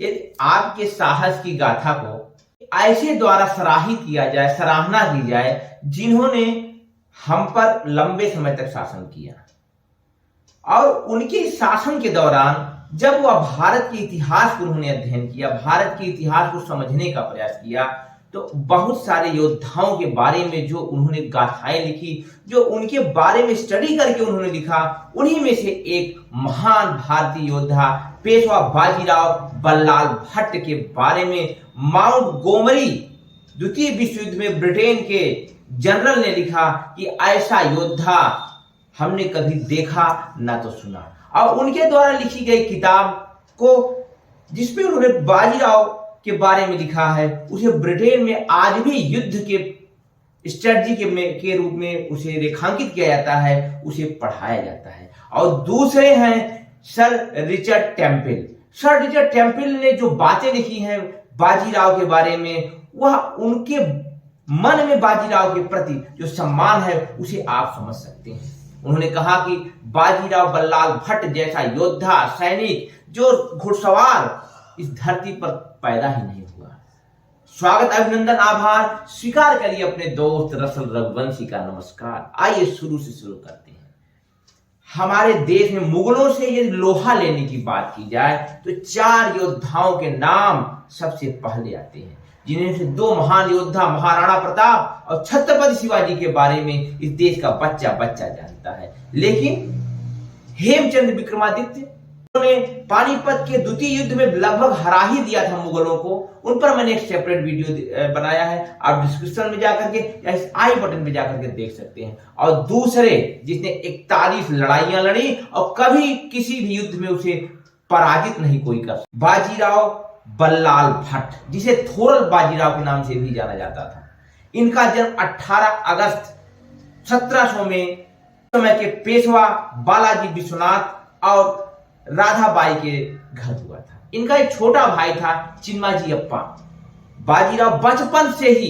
यदि आपके साहस की गाथा को ऐसे द्वारा सराहित किया जाए, सराहना की जाए, जिन्होंने हम पर लंबे समय तक शासन किया और उनके शासन के दौरान जब वह भारत के इतिहास को उन्होंने अध्ययन किया, भारत के इतिहास को समझने का प्रयास किया, तो बहुत सारे योद्धाओं के बारे में जो उन्होंने गाथाएं लिखी, जो उनके बारे में स्टडी करके उन्होंने लिखा, उन्हीं में से एक महान भारतीय योद्धा पेशवा बाजीराव बल्लाल भट्ट के बारे में माउंट गोमरी द्वितीय विश्व युद्ध में ब्रिटेन के जनरल ने लिखा कि ऐसा योद्धा हमने कभी देखा ना तो सुना। और उनके द्वारा लिखी गई किताब को जिसमें उन्होंने बाजीराव के बारे में लिखा है, उसे ब्रिटेन में आज भी युद्ध के स्ट्रेटजी के रूप में उसे रेखांकित किया जाता है, उसे पढ़ाया जाता है। और दूसरे हैं sir Richard temple. Sir Richard temple ने जो बातें लिखी हैं बाजीराव के बारे में, वह उनके मन में बाजीराव के प्रति जो सम्मान है उसे आप समझ सकते हैं। उन्होंने कहा कि बाजीराव बल्लाल भट्ट जैसा योद्धा सैनिक, जो घुड़सवार इस धरती पर पैदा ही नहीं हुआ। स्वागत, अभिनंदन, आभार स्वीकार करिए अपने दोस्त रसल रघुवंशी का नमस्कार। आइए शुरू करते हैं। हमारे देश में मुगलों से यदि लोहा लेने की बात की जाए तो 4 योद्धाओं के नाम सबसे पहले आते हैं, जिन्हें से 2 महान योद्धा महाराणा प्रताप और छत्रपति शिवाजी के बारे में इस देश का बच्चा जानता है। लेकिन हेमचंद्र विक्रमादित्य ने पानीपत के द्वितीय युद्ध में लगभग हरा ही दिया था मुगलों को। उन पर मैंने एक सेपरेट वीडियो बनाया है, आप डिस्क्रिप्शन में जाकर के या इस आई बटन में जाकर के देख सकते हैं। और दूसरे जिसने 41 लड़ाइयां लड़ी और कभी किसी भी युद्ध में उसे पराजित नहीं कोई कर, बाजीराव बल्लाल भट्ट, जिसे थोरल बाजीराव के नाम से भी जाना जाता था। इनका जन्म 18 अगस्त 1700 में समय के पेशवा बालाजी विश्वनाथ और राधाबाई के घर हुआ था। इनका एक छोटा भाई था चिन्माजी अप्पा। बाजीराव बचपन से ही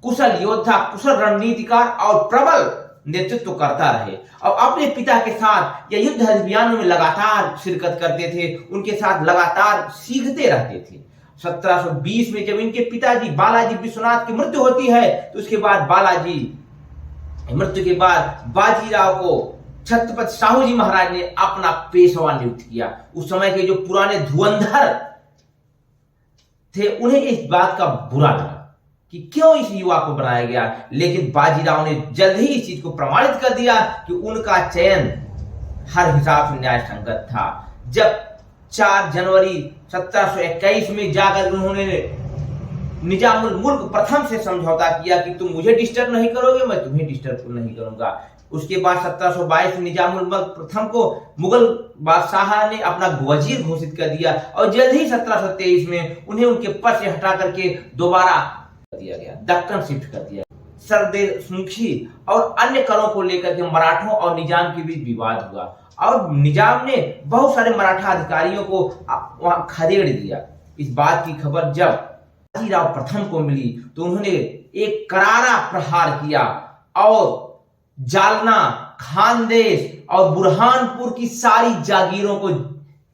कुशल योद्धा, कुशल रणनीतिकार और प्रबल नेतृत्व करता रहे और अपने पिता के साथ या युद्ध अभियानों में लगातार शिरकत करते थे, उनके साथ लगातार सीखते रहते थे। 1720 में जब इनके पिताजी बालाजी विश्वनाथ की मृत्यु होती है तो उसके बाद मृत्यु के बाद बाजीराव को छत्रपति साहू जी महाराज ने अपना पेशवा नियुक्त किया। उस समय के जो पुराने धुरंधर थे उन्हें इस बात का बुरा लगा कि क्यों इस युवा को बनाया गया, लेकिन बाजीराव ने जल्द ही इस चीज को प्रमाणित कर दिया कि उनका चयन हर हिसाब से न्याय संगत था। जब 4 जनवरी 1721 में जाकर उन्होंने निजामुल मुल्क प्रथम से समझौता किया कि तुम मुझे डिस्टर्ब नहीं करोगे, मैं तुम्हें डिस्टर्ब नहीं करूंगा। उसके बाद 1722 में निजामुल मुल्क प्रथम को मुगल बादशाह ने अपना वजीर घोषित कर दिया और जल्द ही 1723 में उन्हें उनके पद से हटा करके दोबारा दिया गया, दक्कन शिफ्ट कर दिया। सरदेशमुखी और अन्य करों को लेकर के मराठों और निजाम के बीच विवाद हुआ और निजाम ने बहुत सारे मराठा अधिकारियों को वहां खदेड़ दिया। इस बात की खबर जब बाजीराव प्रथम को मिली तो उन्होंने एक करारा प्रहार किया और जालना, खानदेश और बुरहानपुर की सारी जागीरों को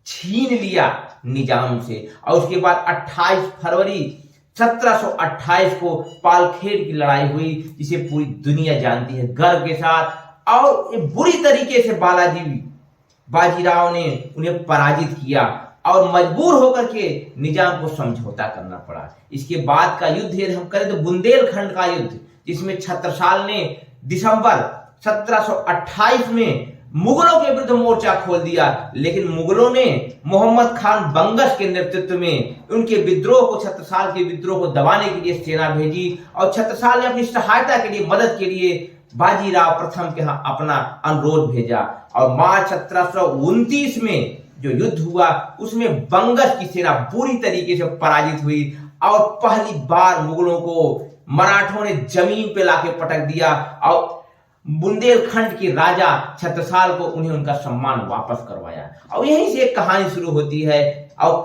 छीन लिया निजाम से। और उसके बाद 28 फरवरी 1728 को पालखेड़ की लड़ाई हुई, जिसे पूरी दुनिया जानती है गर्व के साथ। और बुरी तरीके से बाजीराव ने उन्हें पराजित किया और मजबूर होकर के निजाम को समझौता करना पड़ा। इसके बाद का युद्ध यदि हम करें तो बुंदेलखंड का युद्ध, जिसमें छत्रसाल ने दिसंबर 1728 में मुगलों के विरुद्ध मोर्चा खोल दिया, लेकिन मुगलों ने मोहम्मद खान बंगश के नेतृत्व में उनके विद्रोह को, छत्रसाल के विद्रोह को दबाने के लिए सेना भेजी और छत्रसाल ने अपनी सहायता के लिए, मदद के लिए बाजीराव प्रथम के यहाँ अपना अनुरोध भेजा। और मार्च 1729 में जो युद्ध हुआ उसमें बंगश की सेना पूरी तरीके से पराजित हुई और पहली बार मुगलों को मराठों ने जमीन पे लाके पटक दिया और बुंदेलखंड के राजा छत्रसाल को उन्हें उनका सम्मान वापस करवाया। और यहीं से एक कहानी शुरू होती है और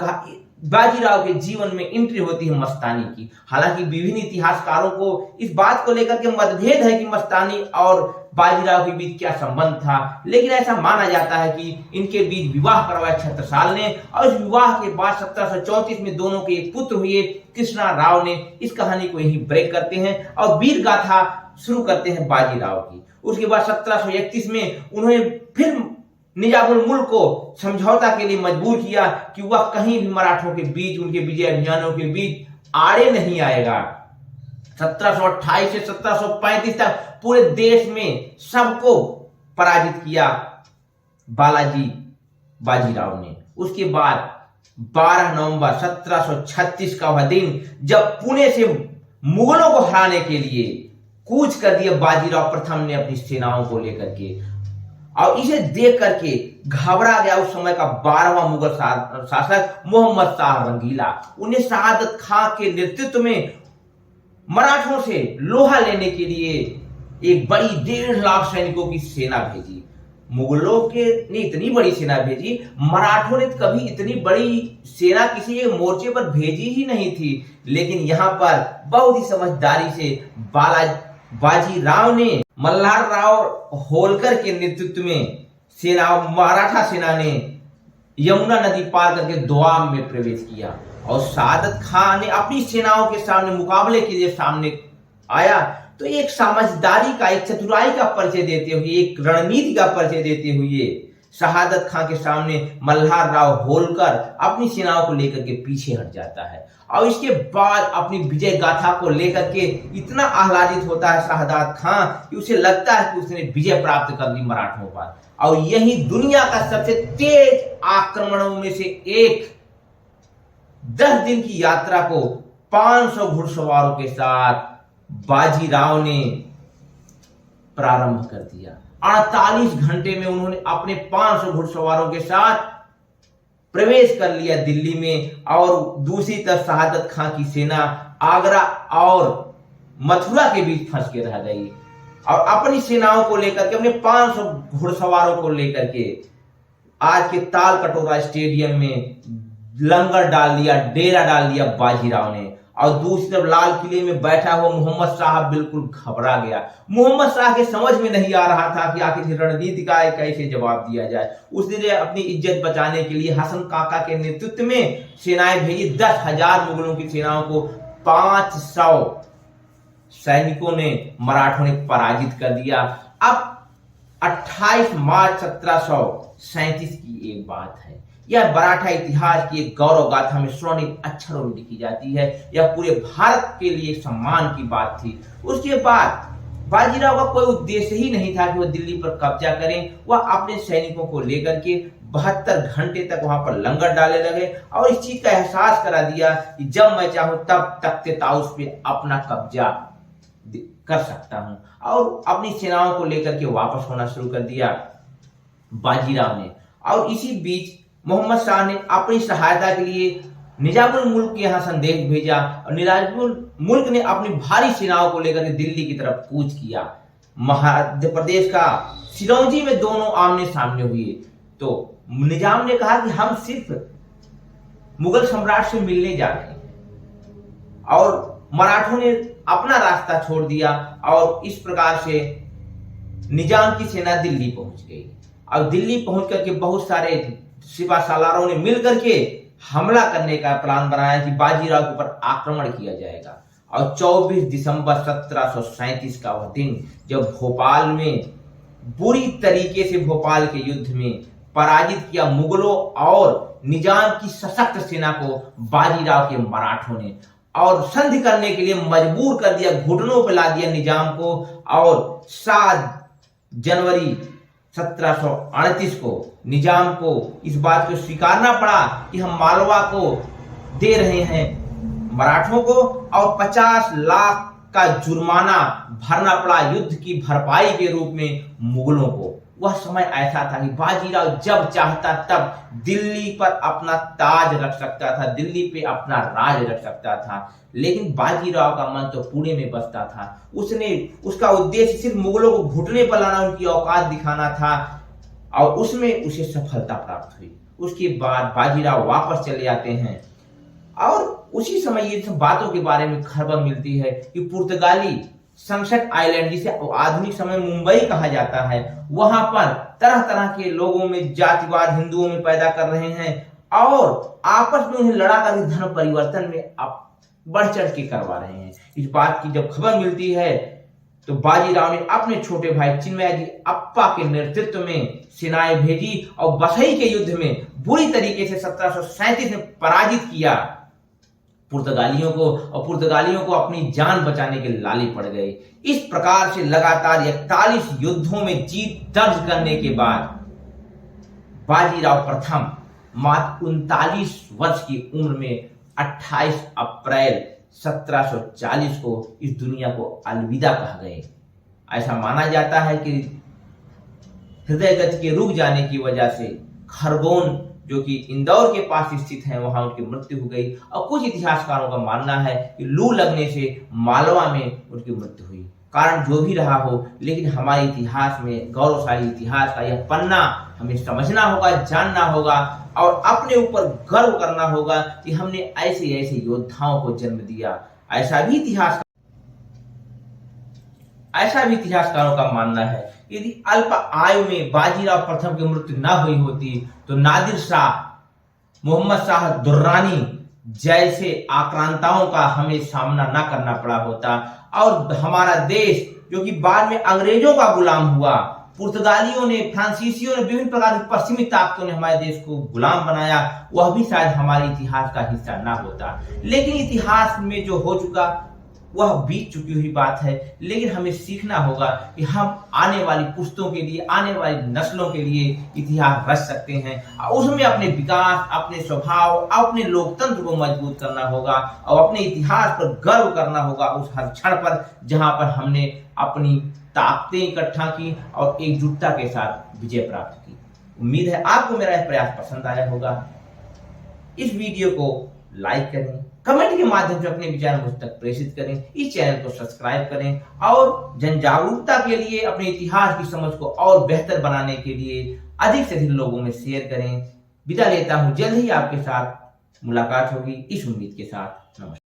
बाजीराव के जीवन में एंट्री होती है मस्तानी की। हालांकि विभिन्न इतिहासकारों को इस बात को लेकर के मतभेद है कि मस्तानी और बाजीराव के बीच क्या संबंध था, लेकिन ऐसा माना जाता है कि इनके बीच विवाह करवाया छत्रसाल ने और इस विवाह के बाद 1734 में दोनों के एक पुत्र हुए कृष्णा राव ने। इस कहानी को यही ब्रेक करते हैं और वीर गाथा शुरू करते हैं बाजीराव की। उसके बाद 1731 में उन्होंने फिर निजामुल मुल्क को समझौता के लिए मजबूर किया कि वह कहीं भी मराठों के बीच, उनके विजय अभियानों के बीच आड़े नहीं आएगा। 1728 से 1735 तक पूरे देश में सबको पराजित किया बाजीराव ने। उसके बाद 12 नवंबर 1736 का वह दिन जब पुणे से मुगलों को हराने के लिए कूच कर दिया बाजीराव प्रथम ने अपनी सेनाओं को लेकर के, और इसे देख करके घबरा गया उस समय का 12वां मुगल शासक मोहम्मद शाह रंगीला। उन्हें शहादत खां के नेतृत्व में मराठों से लोहा लेने के लिए एक बड़ी 1.5 लाख सैनिकों की सेना भेजी। मुगलों के ने इतनी बड़ी सेना भेजी, मराठों ने कभी इतनी बड़ी सेना किसी एक मोर्चे पर भेजी ही नहीं थी। लेकिन यहां पर बहुत ही समझदारी से बाजीराव ने मल्हार राव होलकर के नेतृत्व में मराठा सेना ने यमुना नदी पार करके दोआब में प्रवेश किया और शहादत खां ने अपनी सेनाओं के सामने मुकाबले के लिए सामने आया तो एक समझदारी का, एक चतुराई का परिचय देते हुए, एक रणनीति का परिचय देते हुए शहादत खां के सामने मल्हार राव होलकर अपनी सेनाओं को लेकर के पीछे हट जाता है और इसके बाद अपनी विजय गाथा को लेकर के इतना आह्लादित होता है शहादत खां कि उसे लगता है कि उसने विजय प्राप्त कर ली मराठों पर। और यही दुनिया का सबसे तेज आक्रमणों में से एक 10 दिन की यात्रा को 500 घुड़सवारों के साथ बाजीराव ने प्रारंभ कर दिया। 48 घंटे में उन्होंने अपने 500 घुड़सवारों के साथ प्रवेश कर लिया दिल्ली में और दूसरी तरफ शहादत खां की सेना आगरा और मथुरा के बीच फंस के रह गई और अपनी सेनाओं को लेकर के, अपने 500 घुड़सवारों को लेकर के आज के ताल कटोरा स्टेडियम में लंगर डाल दिया, डेरा डाल दिया बाजीराव ने। और दूसरी तरफ लाल किले में बैठा हुआ मोहम्मद शाह बिल्कुल घबरा गया। मोहम्मद शाह के समझ में नहीं आ रहा था कि आखिर रणनीति का कैसे जवाब दिया जाए। उसने अपनी इज्जत बचाने के लिए हसन काका के नेतृत्व में सेनाएं भेजी। 10,000 मुगलों की सेनाओं को 500 सैनिकों ने, मराठों ने पराजित कर दिया। अब 28 मार्च 1737 की एक बात है। यह मराठा इतिहास की एक गौरव गाथा में स्वर्णिम अक्षरों में लिखी जाती है। यह पूरे भारत के लिए एक सम्मान की बात थी। उसके बाद बाजीराव का कोई उद्देश्य ही नहीं था कि वह दिल्ली पर कब्जा करें। वह अपने सैनिकों को लेकर के 72 घंटे तक वहां पर लंगर डाले लगे और इस चीज का एहसास करा दिया कि जब मैं चाहूं तब तख्ते ताउस पे अपना कब्जा कर सकता हूं, और अपनी सेनाओं को लेकर के वापस होना शुरू कर दिया बाजीराव ने। और इसी बीच मोहम्मद शाह ने अपनी सहायता के लिए निजामुल मुल्क के यहाँ संदेश भेजा और निजामुल मुल्क ने अपनी भारी सेनाओं को लेकर के दिल्ली की तरफ कूच किया। मध्य प्रदेश का सिरौंजी में दोनों आमने सामने हुए तो निजाम ने कहा कि हम सिर्फ मुगल सम्राट से मिलने जा रहे हैं, और मराठों ने अपना रास्ता छोड़ दिया और इस प्रकार से निजाम की सेना दिल्ली पहुंच गई। और दिल्ली पहुंच करके बहुत सारे सिपा सालारों ने मिलकर के हमला करने का प्लान बनाया कि बाजीराव के ऊपर आक्रमण किया जाएगा। और 24 दिसंबर 1737 का वह दिन जब भोपाल में बुरी तरीके से भोपाल के युद्ध में पराजित किया मुगलों और निजाम की सशक्त सेना को बाजीराव के मराठों ने, और संधि करने के लिए मजबूर कर दिया, घुटनों पर ला दिया निजाम को। और 7 जनवरी 1738 को निजाम को इस बात को स्वीकारना पड़ा कि हम मालवा को दे रहे हैं मराठों को, और 50 लाख का जुर्माना भरना पड़ा युद्ध की भरपाई के रूप में मुगलों को। वह समय ऐसा था कि बाजीराव जब चाहता तब दिल्ली पर अपना ताज रख सकता था, दिल्ली पे अपना राज रख सकता था। लेकिन बाजीराव का मन तो पुणे में बसता था। उसका उद्देश्य सिर्फ मुगलों को घुटने पर लाना, उनकी औकात दिखाना था, और उसमें उसे सफलता प्राप्त हुई। उसके बाद बाजीराव वापस चले जाते हैं और उसी समय ये सब बातों के बारे में खबर मिलती है कि पुर्तगाली सनसेट आइलैंड, जिसे आधुनिक समय मुंबई कहा जाता है, वहां पर तरह तरह के लोगों में जातिवाद हिंदुओं में पैदा कर रहे हैं और आपस में उन्हें लड़ा कर धर्म परिवर्तन में बढ़ चढ़ के करवा रहे हैं। इस बात की जब खबर मिलती है तो बाजीराव ने अपने छोटे भाई चिन्मयाजी अप्पा के नेतृत्व में सेनाएं भेजी और बसई के युद्ध में बुरी तरीके से 1737 में पराजित किया पुर्तगालियों को, और पुर्तगालियों को अपनी जान बचाने के लाले पड़ गए। इस प्रकार से लगातार 41 युद्धों में जीत दर्ज करने के बाद बाजीराव प्रथम मात्र 39 वर्ष की उम्र में 28 अप्रैल 1740 को इस दुनिया को अलविदा कह गए। ऐसा माना जाता है कि हृदय गति के रुक जाने की वजह से खरगोन, जो कि इंदौर के पास स्थित है, वहां उनकी मृत्यु हो गई। और कुछ इतिहासकारों का मानना है कि लू लगने से मालवा में उनकी मृत्यु हुई। कारण जो भी रहा हो, लेकिन हमारे इतिहास में, गौरवशाली इतिहास का यह पन्ना हमें समझना होगा, जानना होगा और अपने ऊपर गर्व करना होगा कि हमने ऐसे ऐसे योद्धाओं को जन्म दिया। ऐसा भी इतिहासकारों का मानना है। यदि अल्प आयु में बाजीराव प्रथम की मृत्यु न हुई होती तो नादिर शाह, मोहम्मद शाह दुर्रानी जैसे आक्रांताओं का हमें सामना न करना पड़ा होता और हमारा देश, जो कि बाद में अंग्रेजों का गुलाम हुआ, पुर्तगालियों ने, फ्रांसीसियों ने, विभिन्न प्रकार की पश्चिमी ताकतों ने हमारे देश को गुलाम बनाया, वह भी शायद हमारे इतिहास का हिस्सा ना होता। लेकिन इतिहास में जो हो चुका वह बीत चुकी हुई बात है। लेकिन हमें सीखना होगा कि हम आने वाली पुश्तों के लिए, आने वाली नस्लों के लिए इतिहास रच सकते हैं। उसमें अपने विकास, अपने स्वभाव, अपने लोकतंत्र को मजबूत करना होगा और अपने इतिहास पर गर्व करना होगा उस हर क्षण पर जहां पर हमने अपनी ताकतें इकट्ठा की और एकजुटता के साथ विजय प्राप्त की। उम्मीद है आपको मेरा यह प्रयास पसंद आया होगा। इस वीडियो को लाइक करें, कमेंट के माध्यम से अपने विचार मुझ तक प्रेषित करें, इस चैनल को सब्सक्राइब करें और जन जागरूकता के लिए, अपने इतिहास की समझ को और बेहतर बनाने के लिए अधिक से अधिक लोगों में शेयर करें। विदा लेता हूं, जल्द ही आपके साथ मुलाकात होगी इस उम्मीद के साथ। नमस्कार।